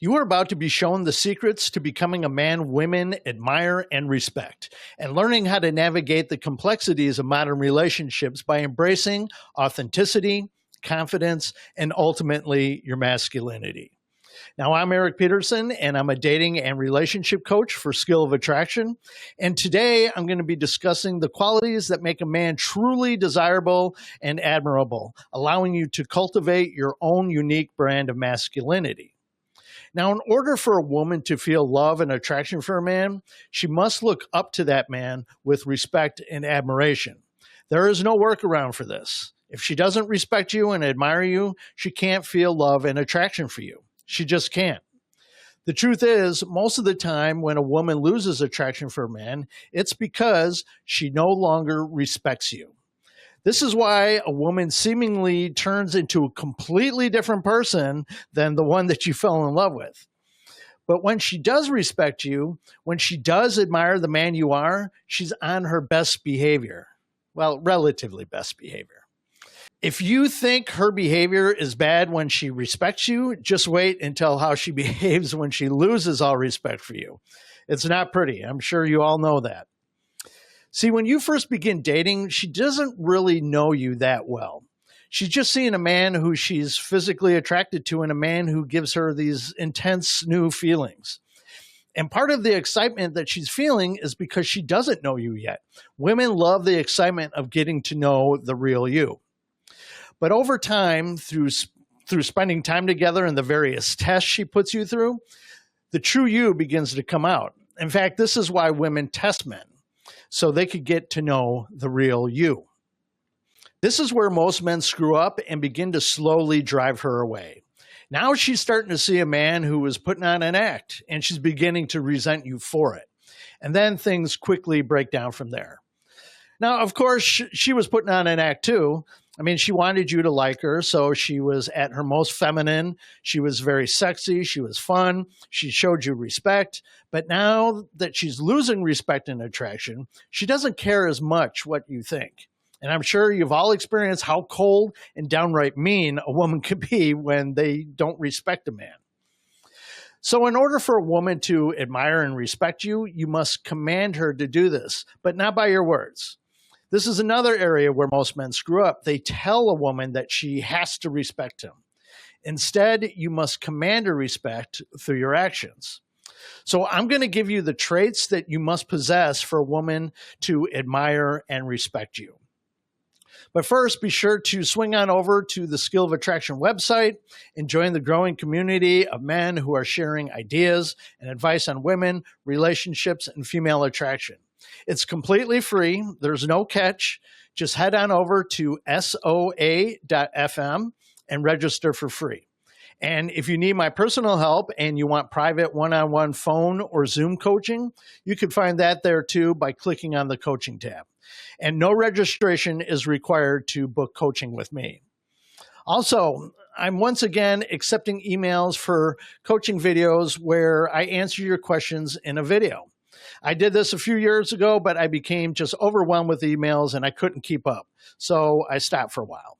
You are about to be shown the secrets to becoming a man women admire and respect, and learning how to navigate the complexities of modern relationships by embracing authenticity, confidence, and ultimately your masculinity. Now, I'm Erik Peterson, and I'm a dating and relationship coach for Skill of Attraction. And today I'm going to be discussing the qualities that make a man truly desirable and admirable, allowing you to cultivate your own unique brand of masculinity. Now, in order for a woman to feel love and attraction for a man, she must look up to that man with respect and admiration. There is no workaround for this. If she doesn't respect you and admire you, she can't feel love and attraction for you. She just can't. The truth is, most of the time when a woman loses attraction for a man, it's because she no longer respects you. This is why a woman seemingly turns into a completely different person than the one that you fell in love with. But when she does respect you, when she does admire the man you are, she's on her best behavior. Well, relatively best behavior. If you think her behavior is bad when she respects you, just wait until how she behaves when she loses all respect for you. It's not pretty. I'm sure you all know that. See, when you first begin dating, she doesn't really know you that well. She's just seeing a man who she's physically attracted to and a man who gives her these intense new feelings. And part of the excitement that she's feeling is because she doesn't know you yet. Women love the excitement of getting to know the real you. But over time, through spending time together and the various tests she puts you through, the true you begins to come out. In fact, this is why women test men, so they could get to know the real you. This is where most men screw up and begin to slowly drive her away. Now she's starting to see a man who is putting on an act, and she's beginning to resent you for it. And then things quickly break down from there. Now, of course, she was putting on an act too. I mean, she wanted you to like her, so she was at her most feminine. She was very sexy. She was fun. She showed you respect. But now that she's losing respect and attraction, she doesn't care as much what you think. And I'm sure you've all experienced how cold and downright mean a woman can be when they don't respect a man. So in order for a woman to admire and respect you, you must command her to do this, but not by your words. This is another area where most men screw up. They tell a woman that she has to respect him. Instead, you must command her respect through your actions. So I'm going to give you the traits that you must possess for a woman to admire and respect you. But first, be sure to swing on over to the Skill of Attraction website and join the growing community of men who are sharing ideas and advice on women, relationships, and female attraction. It's completely free. There's no catch. Just head on over to soa.fm and register for free. And if you need my personal help and you want private one-on-one phone or Zoom coaching, you can find that there too by clicking on the coaching tab. And no registration is required to book coaching with me. Also, I'm once again accepting emails for coaching videos where I answer your questions in a video. I did this a few years ago, but I became just overwhelmed with emails and I couldn't keep up. So I stopped for a while.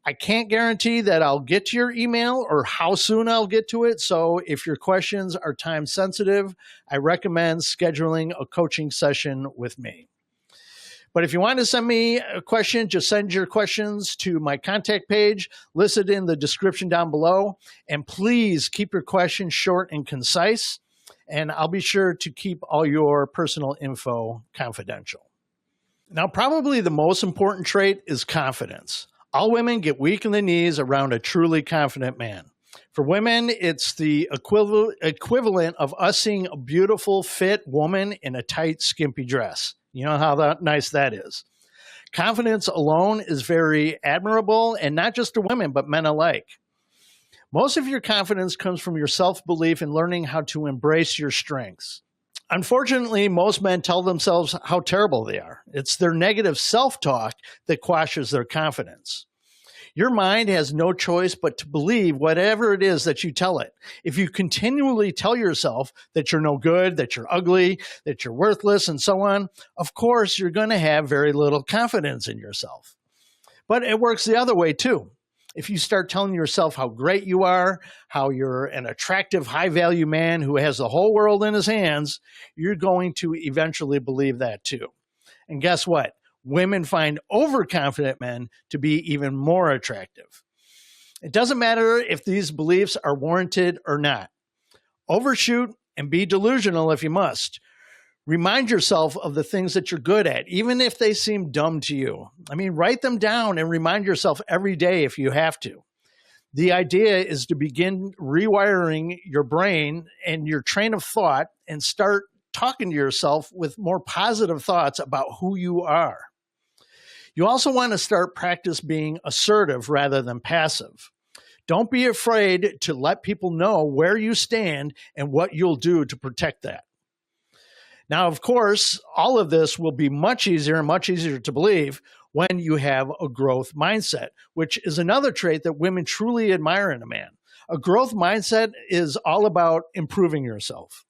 I can't guarantee that I'll get to your email or how soon I'll get to it. So if your questions are time sensitive, I recommend scheduling a coaching session with me. But if you want to send me a question, just send your questions to my contact page listed in the description down below. And please keep your questions short and concise. And I'll be sure to keep all your personal info confidential. Now, probably the most important trait is confidence. All women get weak in the knees around a truly confident man. For women, it's the equivalent of us seeing a beautiful, fit woman in a tight, skimpy dress. You know how nice that is. Confidence alone is very admirable, and not just to women, but men alike. Most of your confidence comes from your self-belief and learning how to embrace your strengths. Unfortunately, most men tell themselves how terrible they are. It's their negative self-talk that quashes their confidence. Your mind has no choice but to believe whatever it is that you tell it. If you continually tell yourself that you're no good, that you're ugly, that you're worthless, and so on, of course, you're going to have very little confidence in yourself. But it works the other way too. If you start telling yourself how great you are, how you're an attractive, high-value man who has the whole world in his hands, you're going to eventually believe that too. And guess what? Women find overconfident men to be even more attractive. It doesn't matter if these beliefs are warranted or not. Overshoot and be delusional if you must. Remind yourself of the things that you're good at, even if they seem dumb to you. I mean, write them down and remind yourself every day if you have to. The idea is to begin rewiring your brain and your train of thought and start talking to yourself with more positive thoughts about who you are. You also want to start practice being assertive rather than passive. Don't be afraid to let people know where you stand and what you'll do to protect that. Now, of course, all of this will be much easier to believe when you have a growth mindset, which is another trait that women truly admire in a man. A growth mindset is all about improving yourself.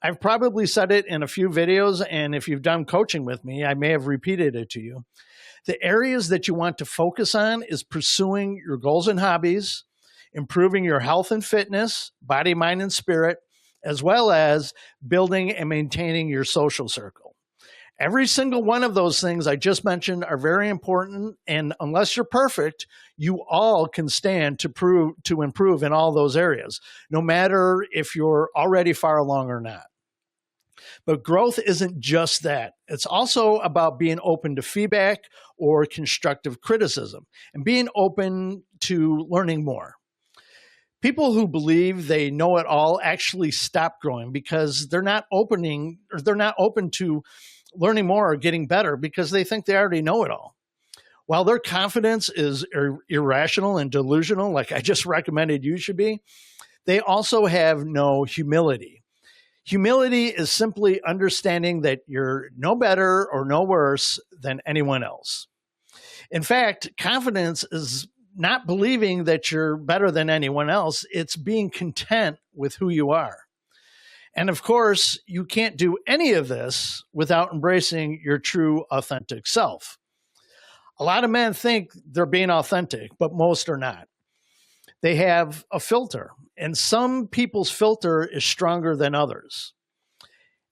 I've probably said it in a few videos, and if you've done coaching with me, I may have repeated it to you. The areas that you want to focus on is pursuing your goals and hobbies, improving your health and fitness, body, mind, and spirit, as well as building and maintaining your social circle. Every single one of those things I just mentioned are very important, and unless you're perfect, you all can stand to improve in all those areas, no matter if you're already far along or not. But growth isn't just that. It's also about being open to feedback or constructive criticism and being open to learning more. People who believe they know it all actually stop growing because they're not open to learning more or getting better because they think they already know it all. While their confidence is irrational and delusional, like I just recommended you should be, they also have no humility. Humility is simply understanding that you're no better or no worse than anyone else. In fact, confidence is not believing that you're better than anyone else. It's being content with who you are. And of course, you can't do any of this without embracing your true, authentic self. A lot of men think they're being authentic, but most are not. They have a filter, and some people's filter is stronger than others.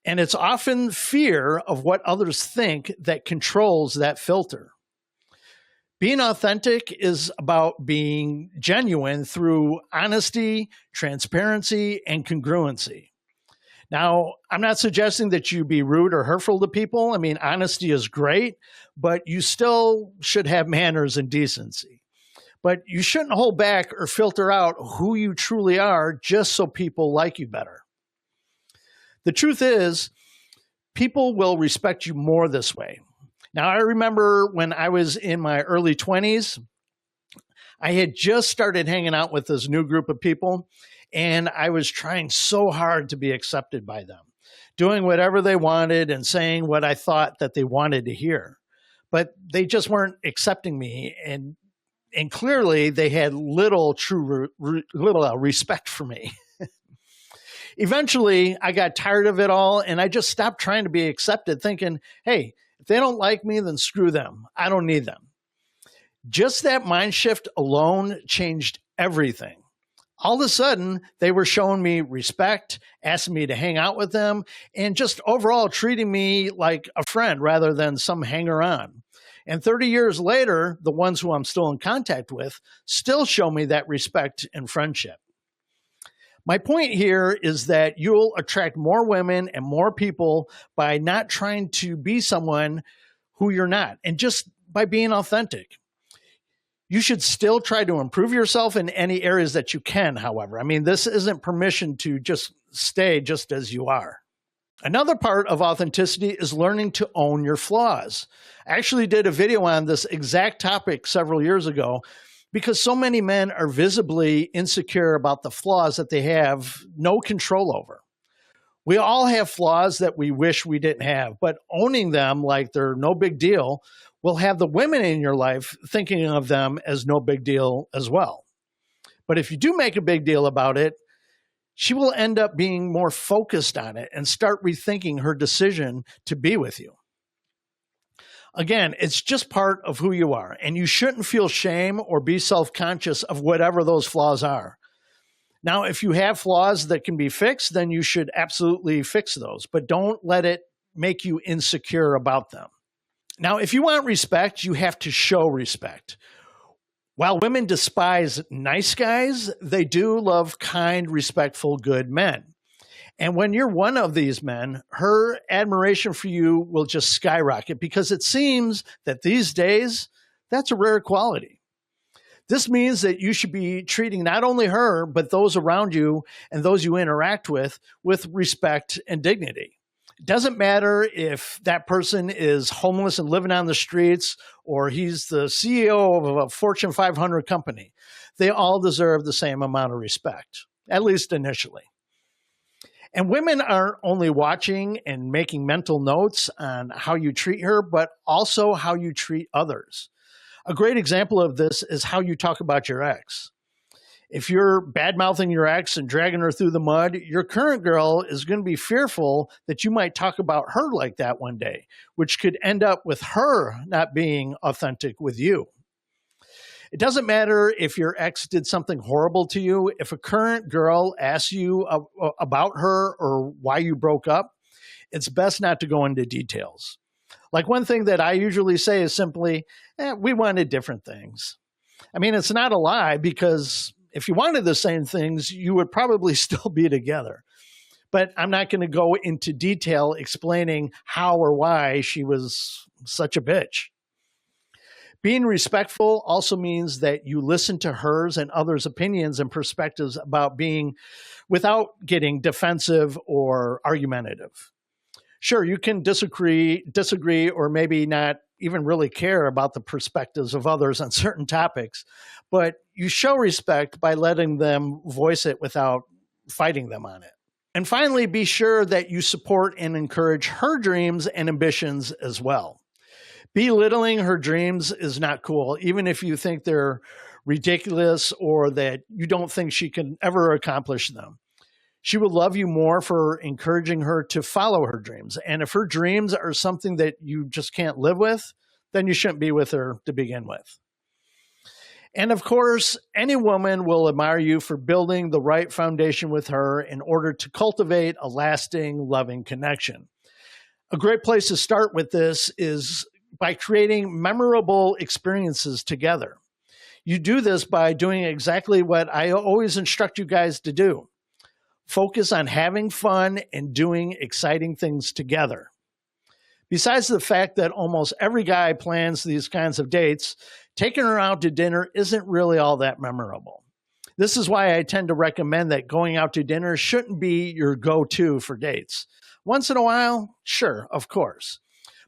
And it's often fear of what others think that controls that filter. Being authentic is about being genuine through honesty, transparency, and congruency. Now, I'm not suggesting that you be rude or hurtful to people. I mean, honesty is great, but you still should have manners and decency. But you shouldn't hold back or filter out who you truly are just so people like you better. The truth is, people will respect you more this way. Now, I remember when I was in my early 20s, I had just started hanging out with this new group of people, and I was trying so hard to be accepted by them, doing whatever they wanted and saying what I thought that they wanted to hear. But they just weren't accepting me, and clearly they had little respect for me. Eventually, I got tired of it all, and I just stopped trying to be accepted, thinking, hey, if they don't like me, then screw them. I don't need them. Just that mind shift alone changed everything. All of a sudden, they were showing me respect, asking me to hang out with them, and just overall treating me like a friend rather than some hanger-on. And 30 years later, the ones who I'm still in contact with still show me that respect and friendship. My point here is that you'll attract more women and more people by not trying to be someone who you're not, and just by being authentic. You should still try to improve yourself in any areas that you can, however. I mean, this isn't permission to just stay just as you are. Another part of authenticity is learning to own your flaws. I actually did a video on this exact topic several years ago because so many men are visibly insecure about the flaws that they have no control over. We all have flaws that we wish we didn't have, but owning them like they're no big deal will have the women in your life thinking of them as no big deal as well. But if you do make a big deal about it, she will end up being more focused on it and start rethinking her decision to be with you. Again, it's just part of who you are, and you shouldn't feel shame or be self-conscious of whatever those flaws are. Now, if you have flaws that can be fixed, then you should absolutely fix those, but don't let it make you insecure about them. Now, if you want respect, you have to show respect. While women despise nice guys, they do love kind, respectful, good men. And when you're one of these men, her admiration for you will just skyrocket because it seems that these days, that's a rare quality. This means that you should be treating not only her, but those around you and those you interact with respect and dignity. It doesn't matter if that person is homeless and living on the streets or he's the CEO of a Fortune 500 company. They all deserve the same amount of respect, at least initially. And women aren't only watching and making mental notes on how you treat her, but also how you treat others. A great example of this is how you talk about your ex. If you're bad-mouthing your ex and dragging her through the mud, your current girl is going to be fearful that you might talk about her like that one day, which could end up with her not being authentic with you. It doesn't matter if your ex did something horrible to you. If a current girl asks you about her or why you broke up, it's best not to go into details. Like one thing that I usually say is simply, we wanted different things. I mean, it's not a lie because if you wanted the same things, you would probably still be together. But I'm not going to go into detail explaining how or why she was such a bitch. Being respectful also means that you listen to hers and others' opinions and perspectives about being without getting defensive or argumentative. Sure, you can disagree, or maybe not even really care about the perspectives of others on certain topics, but you show respect by letting them voice it without fighting them on it. And finally, be sure that you support and encourage her dreams and ambitions as well. Belittling her dreams is not cool, even if you think they're ridiculous or that you don't think she can ever accomplish them. She will love you more for encouraging her to follow her dreams. And if her dreams are something that you just can't live with, then you shouldn't be with her to begin with. And of course, any woman will admire you for building the right foundation with her in order to cultivate a lasting, loving connection. A great place to start with this is by creating memorable experiences together. You do this by doing exactly what I always instruct you guys to do. Focus on having fun and doing exciting things together. Besides the fact that almost every guy plans these kinds of dates, taking her out to dinner isn't really all that memorable. This is why I tend to recommend that going out to dinner shouldn't be your go-to for dates. Once in a while, sure, of course.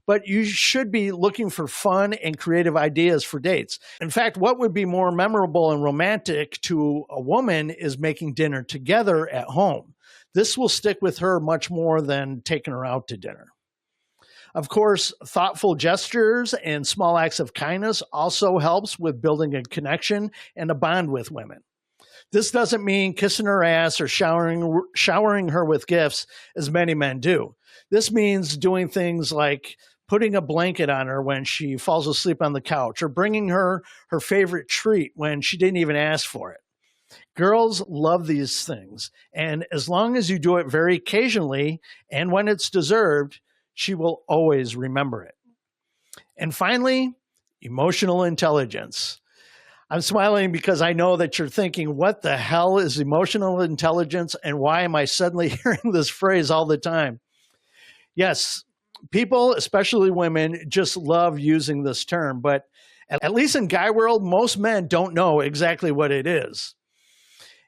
But you should be looking for fun and creative ideas for dates. In fact, what would be more memorable and romantic to a woman is making dinner together at home. This will stick with her much more than taking her out to dinner. Of course, thoughtful gestures and small acts of kindness also helps with building a connection and a bond with women. This doesn't mean kissing her ass or showering her with gifts, as many men do. This means doing things like putting a blanket on her when she falls asleep on the couch, or bringing her her favorite treat when she didn't even ask for it. Girls love these things, and as long as you do it very occasionally and when it's deserved, she will always remember it. And finally, emotional intelligence. I'm smiling because I know that you're thinking, what the hell is emotional intelligence, and why am I suddenly hearing this phrase all the time? Yes, people, especially women, just love using this term, but at least in guy world, most men don't know exactly what it is.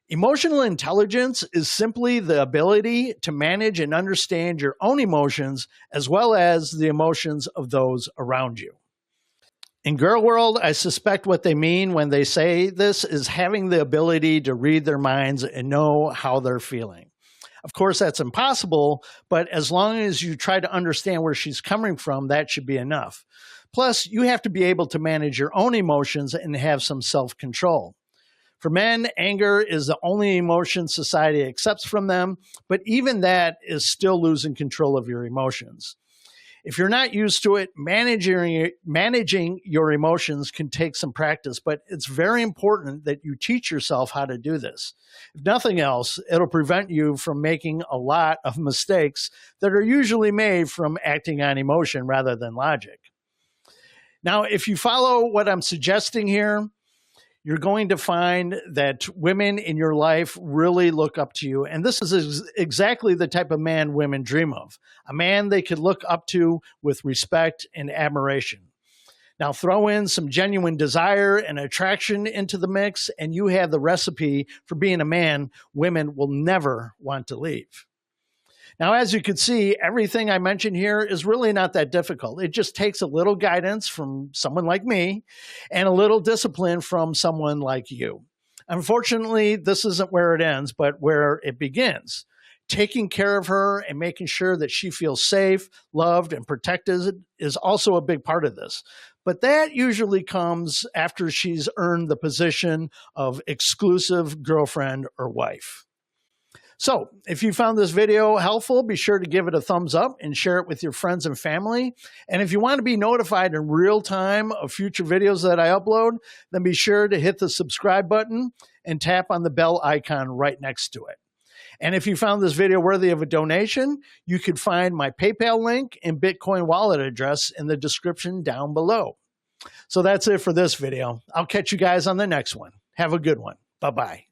Emotional intelligence is simply the ability to manage and understand your own emotions as well as the emotions of those around you. In girl world, I suspect what they mean when they say this is having the ability to read their minds and know how they're feeling. Of course, that's impossible, but as long as you try to understand where she's coming from, that should be enough. Plus, you have to be able to manage your own emotions and have some self-control. For men, anger is the only emotion society accepts from them, but even that is still losing control of your emotions. If you're not used to it, managing your emotions can take some practice, but it's very important that you teach yourself how to do this. If nothing else, it'll prevent you from making a lot of mistakes that are usually made from acting on emotion rather than logic. Now, if you follow what I'm suggesting here, you're going to find that women in your life really look up to you. And this is exactly the type of man women dream of, a man they could look up to with respect and admiration. Now, throw in some genuine desire and attraction into the mix, and you have the recipe for being a man women will never want to leave. Now, as you can see, everything I mentioned here is really not that difficult. It just takes a little guidance from someone like me and a little discipline from someone like you. Unfortunately, this isn't where it ends, but where it begins. Taking care of her and making sure that she feels safe, loved, and protected is also a big part of this. But that usually comes after she's earned the position of exclusive girlfriend or wife. So if you found this video helpful, be sure to give it a thumbs up and share it with your friends and family. And if you want to be notified in real time of future videos that I upload, then be sure to hit the subscribe button and tap on the bell icon right next to it. And if you found this video worthy of a donation, you could find my PayPal link and Bitcoin wallet address in the description down below. So that's it for this video. I'll catch you guys on the next one. Have a good one. Bye-bye.